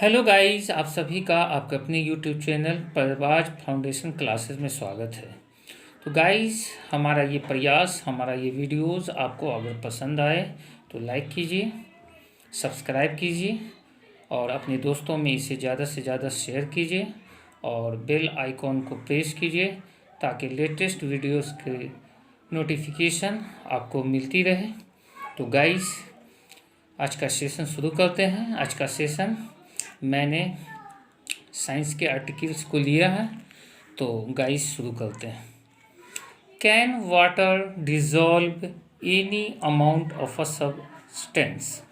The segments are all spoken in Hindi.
हेलो गाइस, आप सभी का आपके अपने यूट्यूब चैनल परवाज फाउंडेशन क्लासेस में स्वागत है। तो गाइस, हमारा ये प्रयास, हमारा ये वीडियोस आपको अगर पसंद आए तो लाइक कीजिए, सब्सक्राइब कीजिए और अपने दोस्तों में इसे ज़्यादा से ज़्यादा शेयर कीजिए और बेल आइकॉन को प्रेस कीजिए ताकि लेटेस्ट वीडियोस के नोटिफिकेशन आपको मिलती रहे। तो गाइस, आज का सेशन शुरू करते हैं। आज का सेशन मैंने साइंस के आर्टिकल्स को लिया है, तो गाइस शुरू करते हैं। Can water dissolve any amount of a substance?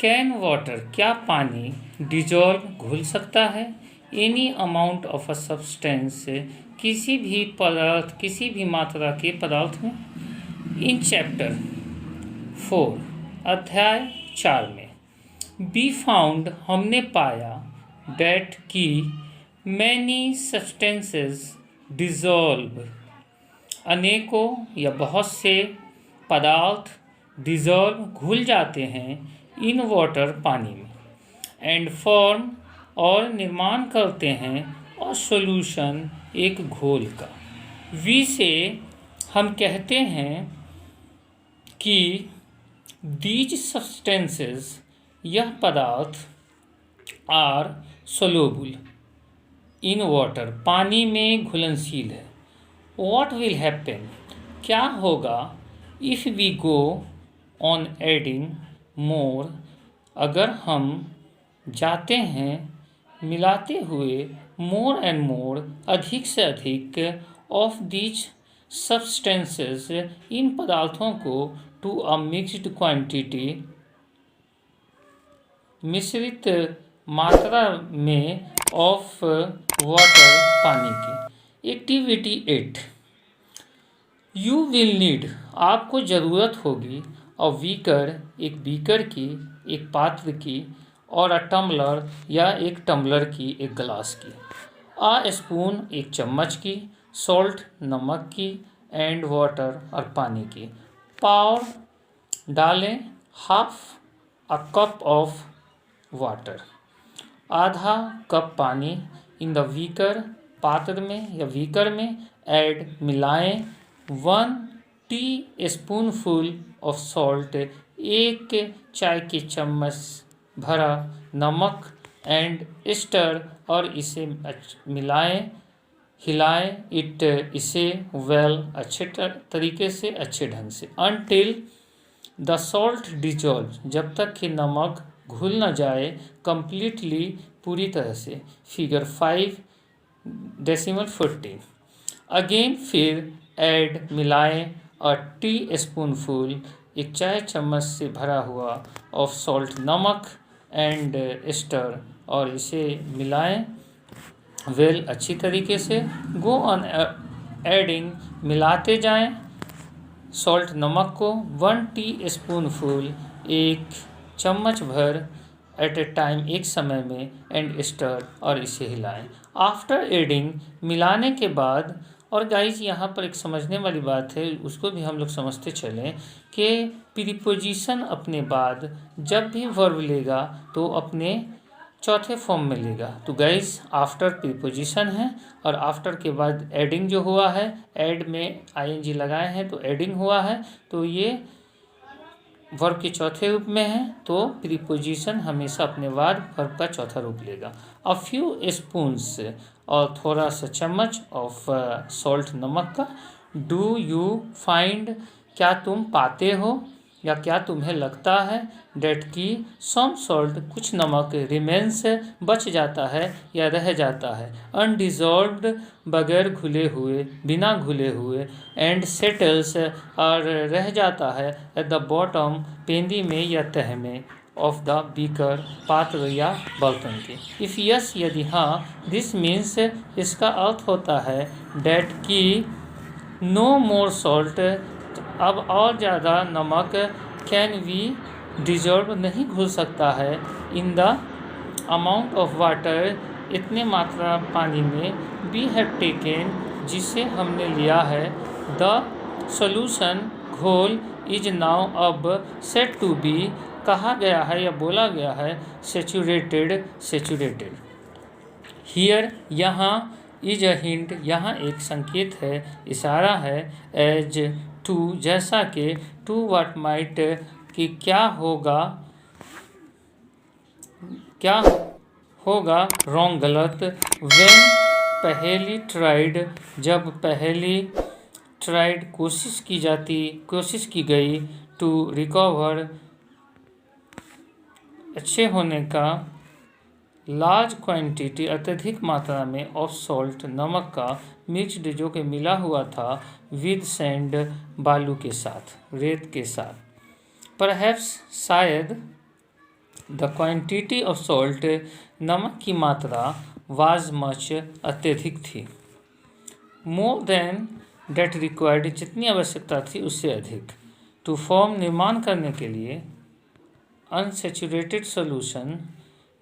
Can water, क्या पानी, डिजॉल्व घुल सकता है, any amount of a substance, किसी भी पदार्थ, किसी भी मात्रा के पदार्थ में। इन चैप्टर 4, अध्याय 4 में बी फाउंड, हमने पाया, डेट की मैनी सब्सटेंसेस डिजॉल्व, अनेकों या बहुत से पदार्थ डिजॉल्व घुल जाते हैं, इन वाटर पानी में, एंड फॉर्म और निर्माण करते हैं, और सॉल्यूशन एक घोल का। वी से हम कहते हैं कि दीज सब्सटेंसेस, यह पदार्थ, आर सोल्यूबल इन वाटर, पानी में घुलनशील है। व्हाट विल हैपन, क्या होगा, if we go on adding more, अगर हम जाते हैं मिलाते हुए, मोर एंड मोर, अधिक से अधिक, ऑफ दीज सब्सटेंसेस, इन पदार्थों को, टू अ मिक्स्ड क्वांटिटी, मिश्रित मात्रा में, ऑफ वाटर, पानी की। एक्टिविटी 8, यू विल नीड, आपको ज़रूरत होगी, अ बीकर, एक बीकर की, एक पात्र की, और अ टम्बलर, या एक टम्बलर की, एक गिलास की। अ स्पून, एक चम्मच की, सॉल्ट, नमक की, एंड वाटर, और पानी की। पावर, डालें, half a cup of water, आधा कप पानी, इन द बीकर, पात्र में या बीकर में, ऐड, मिलाएं, 1 टी स्पूनफुल ऑफ सॉल्ट, एक चाय की चम्मच भरा नमक, एंड स्टर, और इसे मिलाएं, हिलाएं, इट, इसे, वेल, अच्छे तरीके से, अच्छे ढंग से, अनटिल द सॉल्ट डिजॉल्व, जब तक कि नमक घुल न जाए, कंप्लीटली, पूरी तरह से। फिगर 5.14। अगेन, फिर, ऐड, मिलाएं, अ टी स्पूनफुल, एक चाय चम्मच से भरा हुआ, ऑफ सॉल्ट, नमक, एंड स्टर, और इसे मिलाएं, वेल, अच्छी तरीके से। गो ऑन एडिंग, मिलाते जाएं, सॉल्ट, नमक को, 1 टी स्पूनफुल, एक चम्मच भर, एट ए टाइम, एक समय में, एंड स्टर, और इसे हिलाएं। आफ्टर एडिंग, मिलाने के बाद, और गाइज यहाँ पर एक समझने वाली बात है, उसको भी हम लोग समझते चलें कि प्रीपोजिशन अपने बाद जब भी वर्ब लेगा तो अपने चौथे फॉर्म में लेगा। तो गाइज, आफ्टर प्रीपोजिशन है, और आफ्टर के बाद एडिंग जो हुआ है, एड में आईएनजी लगाए हैं तो एडिंग हुआ है, तो ये वर्ब के चौथे रूप में है, तो प्रीपोजिशन हमेशा अपने बाद वर्ब का चौथा रूप लेगा। अ फ्यू स्पून्स, और थोड़ा सा चम्मच, ऑफ सॉल्ट, नमक का। डू यू फाइंड, क्या तुम पाते हो, या क्या तुम्हें लगता है, डेट की सम सॉल्ट, कुछ नमक, रिमेन्स, बच जाता है या रह जाता है, अनडिजॉल्व्ड, बगैर घुले हुए, बिना घुले हुए, एंड सेटल्स, और रह जाता है, एट द बॉटम, पेंदी में या तह में, ऑफ द बीकर, पात्र या बर्तन के। इफ़ यस, यदि हाँ, दिस मीन्स, इसका अर्थ होता है, डेट की नो मोर सॉल्ट, अब और ज़्यादा नमक, कैन वी डिजॉल्व, नहीं घुल सकता है, in the amount of water, इतने मात्रा पानी में, वी हैव टेकन, जिसे हमने लिया है, द सॉल्यूशन, घोल, इज नाउ, अब, सेट टू बी, कहा गया है या बोला गया है सेचुरेटेड सेचुरेटेड। हियर यहाँ इज अ हिंट, यहाँ एक संकेत है, इशारा है, एज टू जैसा कि, टू व्हाट माइट कि क्या होगा रॉन्ग गलत, व्हेन पहली ट्राइड जब पहली ट्राइड कोशिश की गई, टू रिकवर अच्छे होने का, लार्ज क्वांटिटी अत्यधिक मात्रा में, ऑफ सॉल्ट नमक का, मिक्सड जो कि मिला हुआ था, विद सैंड बालू के साथ, रेत के साथ। परहैप्स शायद, द क्वांटिटी ऑफ सॉल्ट नमक की मात्रा, वाज मच अत्यधिक थी, मोर देन डेट रिक्वायर्ड जितनी आवश्यकता थी उससे अधिक, टू फॉर्म निर्माण करने के लिए, अनसेचुरेटेड सोल्यूशन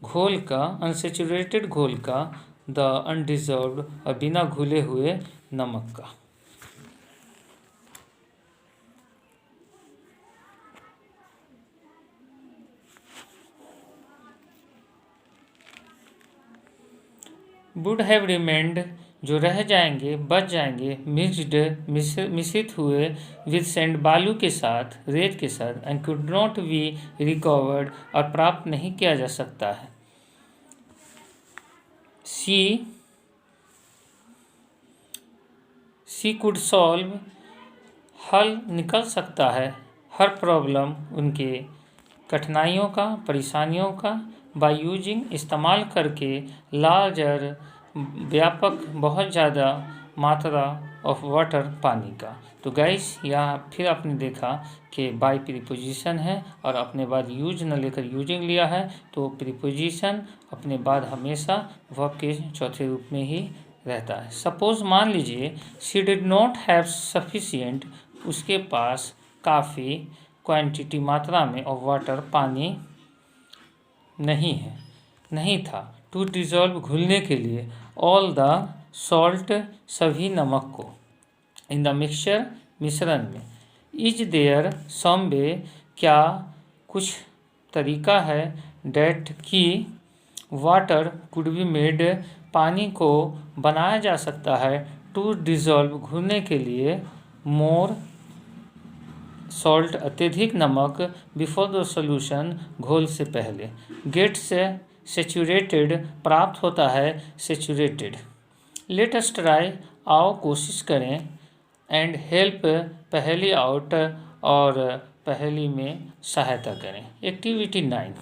अनसेचुरेटेड घोल का, द अनडिजर्व्ड और बिना घुले हुए नमक का। वुड हैव रिमेंड जो रह जाएंगे, बच जाएंगे, मिश्रित हुए, विद सैंड बालू के साथ, रेत के साथ, and could not be recovered और प्राप्त नहीं किया जा सकता है। सी कुड सॉल्व हल निकल सकता है, हर प्रॉब्लम उनके कठिनाइयों का, परेशानियों का, बाय यूजिंग इस्तेमाल करके, लार्जर व्यापक बहुत ज़्यादा मात्रा ऑफ वाटर पानी का। तो गाइस यहाँ फिर आपने देखा कि बाय प्रीपोजिशन है और अपने बाद यूज न लेकर यूजिंग लिया है, तो प्रीपोजिशन अपने बाद हमेशा वर्ब के चौथे रूप में ही रहता है। सपोज मान लीजिए she did not have sufficient, उसके पास काफ़ी क्वांटिटी मात्रा में ऑफ वाटर पानी नहीं था, टू डिजॉल्व घुलने के लिए, ऑल द सॉल्ट सभी नमक को, इन द मिक्सचर मिश्रण में, इज देयर सम वे क्या कुछ तरीका है, डेट की वाटर कुड बी मेड पानी को बनाया जा सकता है, टू डिजॉल्व घुलने के लिए, मोर सॉल्ट अत्यधिक नमक, बिफोर द सॉल्यूशन घोल से पहले, गेट से सेचुरेटेड प्राप्त होता है, सेचुरेटेड। लेट अस ट्राई आओ कोशिश करें, एंड हेल्प पहली आउट और पहली में सहायता करें। एक्टिविटी 9,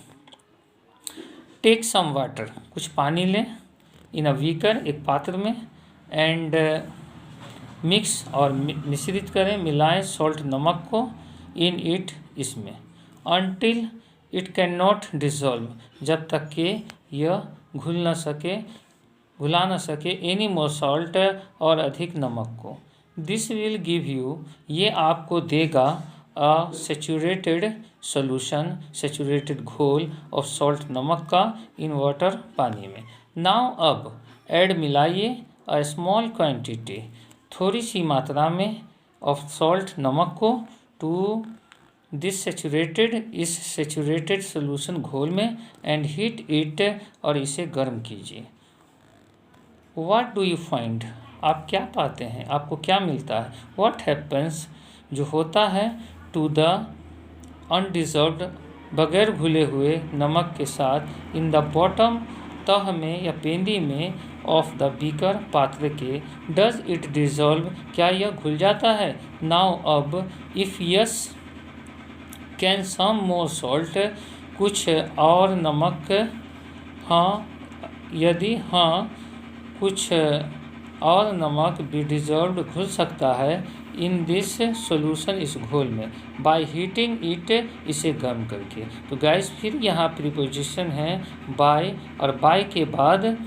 टेक सम वाटर कुछ पानी लें, इन अ बीकर एक पात्र में, एंड मिक्स और मिश्रित करें, मिलाएं सॉल्ट नमक को, इन इट इसमें, until it can not dissolve जब तक कि यह घुला न सके, एनी मोर सॉल्ट और अधिक नमक को, दिस विल गिव यू ये आपको देगा, अ सेचुरेटेड सोल्यूशन सेचुरेटेड घोल ऑफ सॉल्ट नमक का, इन वाटर पानी में। नाउ अब ऐड मिलाइए, अ स्मॉल क्वांटिटी थोड़ी सी मात्रा में, ऑफ सॉल्ट नमक को, टू दिस सेचुरेटेड इस सेचुरेटेड सोल्यूशन घोल में, एंड हीट इट और इसे गर्म कीजिए। व्हाट डू यू फाइंड आप क्या पाते हैं, आपको क्या मिलता है, व्हाट हैपन्स जो होता है, टू द अनडिजर्व्ड बगैर घुले हुए नमक के साथ, इन द बॉटम तह में या पेंदी में, ऑफ द बीकर पात्र के, डज इट डिजॉल्व क्या यह घुल जाता है, नाउ अब, if yes can some more salt कुछ और नमक, हाँ यदि हाँ कुछ और नमक बी डिजॉल्व्ड घुल सकता है, इन दिस सॉल्यूशन इस घोल में, बाय हीटिंग इट इसे गर्म करके। तो गाइस फिर यहाँ प्रीपोजिशन है बाय, और बाय के बाद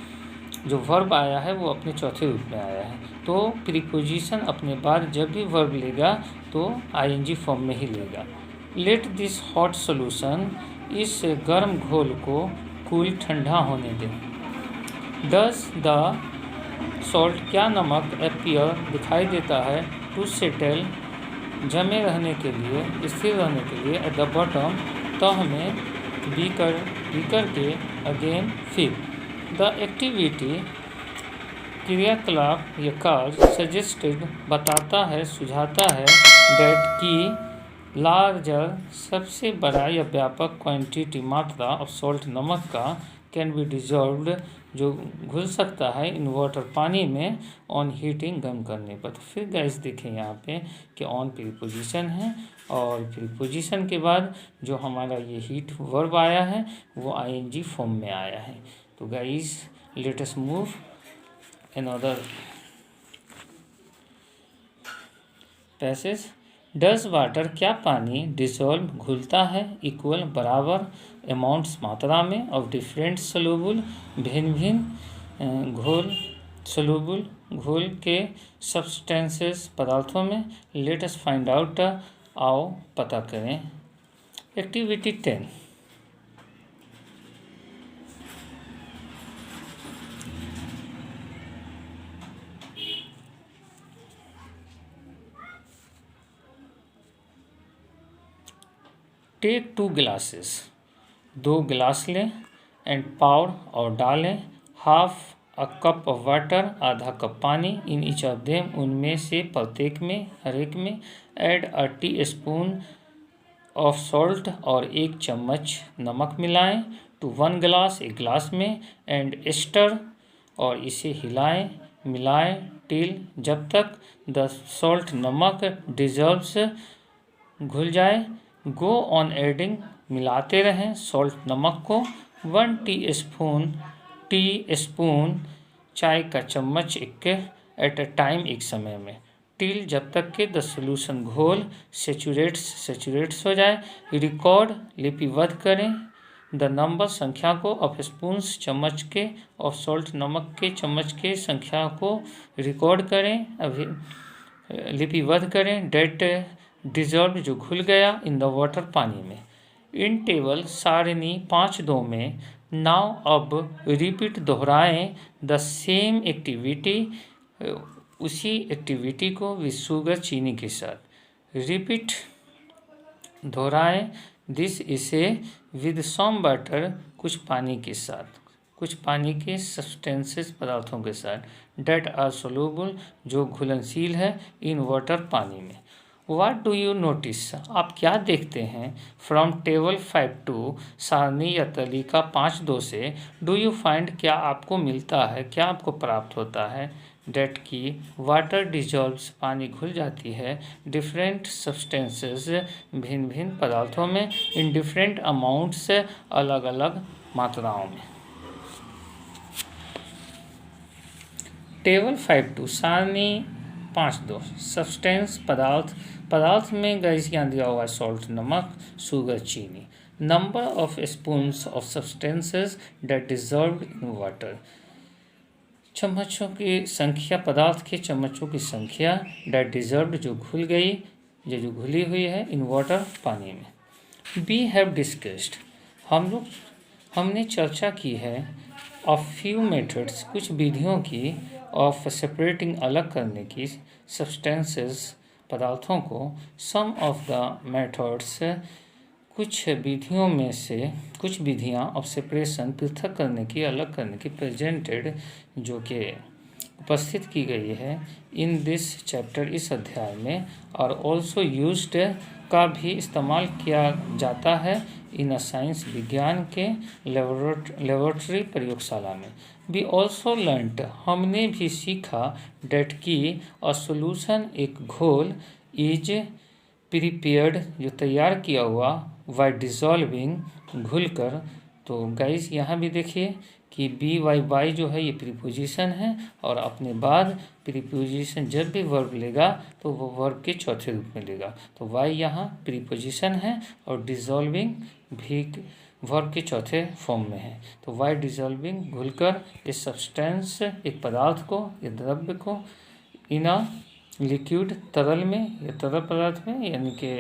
जो वर्ब आया है वो अपने चौथे रूप में आया है। तो प्रीपोजिशन अपने बाद जब भी वर्ब लेगा तो आईएनजी फॉर्म में ही लेगा। लेट दिस हॉट सॉल्यूशन इस गर्म घोल को कूल ठंडा होने दें। डज द सॉल्ट क्या नमक अपीयर दिखाई देता है, टू सेटल जमे रहने के लिए, स्थिर रहने के लिए, एट द बॉटम तह में बी करके अगेन फिर द एक्टिविटी क्रियाकलाप या कार्य सजेस्टेड बताता है, सुझाता है डेट की लार्जर सबसे बड़ा या व्यापक क्वांटिटी मात्रा ऑफ सॉल्ट नमक का कैन बी डिजॉल्व्ड जो घुल सकता है इन वाटर पानी में ऑन हीटिंग गर्म करने पर। तो फिर गाइस देखें यहाँ पे कि ऑन प्रीपोजिशन है और प्रीपोजिशन के बाद जो हमारा ये हीट वर्ब आया है वो आईएनजी फॉर्म में आया है। तो guys let us move another passage. Does water क्या पानी डिसॉल्व घुलता है इक्वल बराबर अमाउंट्स मात्रा में ऑफ डिफरेंट सोलूबल भिन्न भिन्न घोल सोलूबल घोल के सब्सटेंसेस पदार्थों में। लेट अस फाइंड आउट आओ पता करें। एक्टिविटी 10 टेक 2 ग्लासेस 2 गिलास लें एंड पावर और डालें half a cup of water आधा कप पानी इन ईच ऑफ देम उनमें से प्रत्येक में हर एक में add a tea spoon of salt और 1 चम्मच नमक मिलाएं टू 1 गिलास एक गिलास में एंड स्टर और इसे हिलाएं मिलाएं टिल जब तक द सॉल्ट नमक डिजॉल्व्स घुल जाए। गो ऑन एडिंग मिलाते रहें सॉल्ट नमक को 1 टी स्पून चाय का चम्मच एट अ टाइम एक समय में टिल जब तक के द सोल्यूशन घोल सेचुरेट्स हो जाए। रिकॉर्ड लिपिबद्ध करें द नंबर संख्या को ऑफ स्पून्स चम्मच के ऑफ सॉल्ट नमक के चम्मच के संख्या को रिकॉर्ड करें अभी लिपिबद्ध करें डेट डिजॉल्व जो घुल गया इन द वाटर पानी में। इन टेबल सारणी 5.2 में नाउ अब रिपीट दोहराएं द सेम एक्टिविटी उसी एक्टिविटी को विद शुगर चीनी के साथ। रिपीट दोहराएं दिस इसे विद सम वाटर कुछ पानी के साथ कुछ पानी के सब्सटेंसेस पदार्थों के साथ डेट आर सोलूबल जो घुलनशील है इन वाटर पानी में। What do you notice? आप क्या देखते हैं फ्रॉम टेबल 5.2 सारणी या तालिका 5.2 से डू यू फाइंड क्या आपको मिलता है क्या आपको प्राप्त होता है डेट की वाटर डिजॉल्व्स पानी घुल जाती है डिफरेंट सब्सटेंसेस भिन्न भिन्न पदार्थों में इन डिफरेंट अमाउंट्स अलग अलग मात्राओं में। टेबल 5.2 सारणी 5.2 सब्सटेंस पदार्थ में गाइस यहाँ दिया हुआ है सॉल्ट नमक शुगर चीनी। Number of spoons of substances that dissolved in water चम्मचों की संख्या पदार्थ के चम्मचों की संख्या डेट डिजॉल्व्ड जो घुल गई जो घुली हुई है इन वाटर पानी में। वी हैव डिस्कस्ड हमने चर्चा की है ऑफ फ्यू मेथड्स कुछ विधियों की ऑफ सेपरेटिंग अलग करने की सब्सटेंसेस पदार्थों को। सम ऑफ द मेथड्स कुछ विधियों में से कुछ विधियां ऑफ सेपरेशन पृथक करने की अलग करने की प्रेजेंटेड जो कि उपस्थित की गई है इन दिस चैप्टर इस अध्याय में और ऑल्सो यूज्ड का भी इस्तेमाल किया जाता है इन साइंस विज्ञान के लेबोरेटरी प्रयोगशाला में। वी ऑल्सो लर्नड हमने भी सीखा डेट की अ सोल्यूशन एक घोल इज प्रिपेयर्ड जो तैयार किया हुआ बाय डिजॉल्विंग घुलकर। तो गाइस यहाँ भी देखिए कि बी वाई जो है ये प्रीपोजिशन है और अपने बाद प्रीपोजिशन जब भी वर्ब लेगा तो वो वर्ब के चौथे रूप में लेगा। तो वाई यहाँ प्रीपोजिशन है और डिजॉल्विंग भी वर्ब के चौथे फॉर्म में है। तो वाई डिजॉल्विंग घुलकर इस सब्सटेंस एक पदार्थ को या द्रव्य को इन अ लिक्विड तरल में या तरल पदार्थ में यानी कि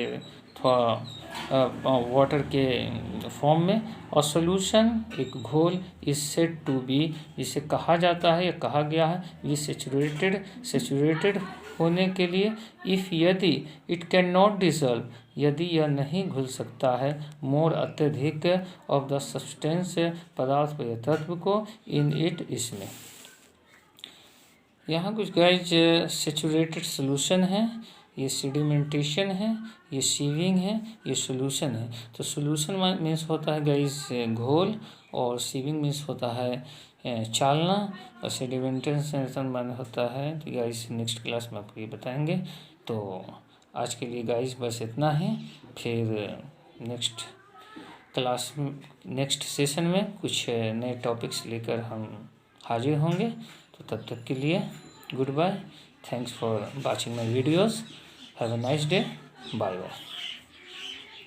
वाटर के फॉर्म में और सोल्यूशन एक घोल इज सेड टू बी जिसे कहा जाता है या कहा गया है ये सेचुरेटेड होने के लिए इफ़ यदि इट कैन नॉट डिजॉल्व यदि यह नहीं घुल सकता है मोर अत्यधिक ऑफ द सब्सटेंस पदार्थ या तत्व को इन इट इसमें। यहाँ कुछ गाइज सेचुरेटेड सोल्यूशन है, ये सेडिमेंटेशन है, ये सीविंग है, ये सोल्यूशन है। तो सोल्यूशन मीन्स होता है गाइज घोल, और सीविंग मीन्स होता है चालना, और सेडिमेंटेशन माने होता है। तो गाइज नेक्स्ट क्लास में आपको ये बताएंगे। तो आज के लिए गाइज बस इतना ही, फिर नेक्स्ट क्लास नेक्स्ट सेशन में कुछ नए टॉपिक्स लेकर हम हाजिर होंगे। तो तब तक के लिए good bye, thanks for watching my videos, have a nice day, bye bye.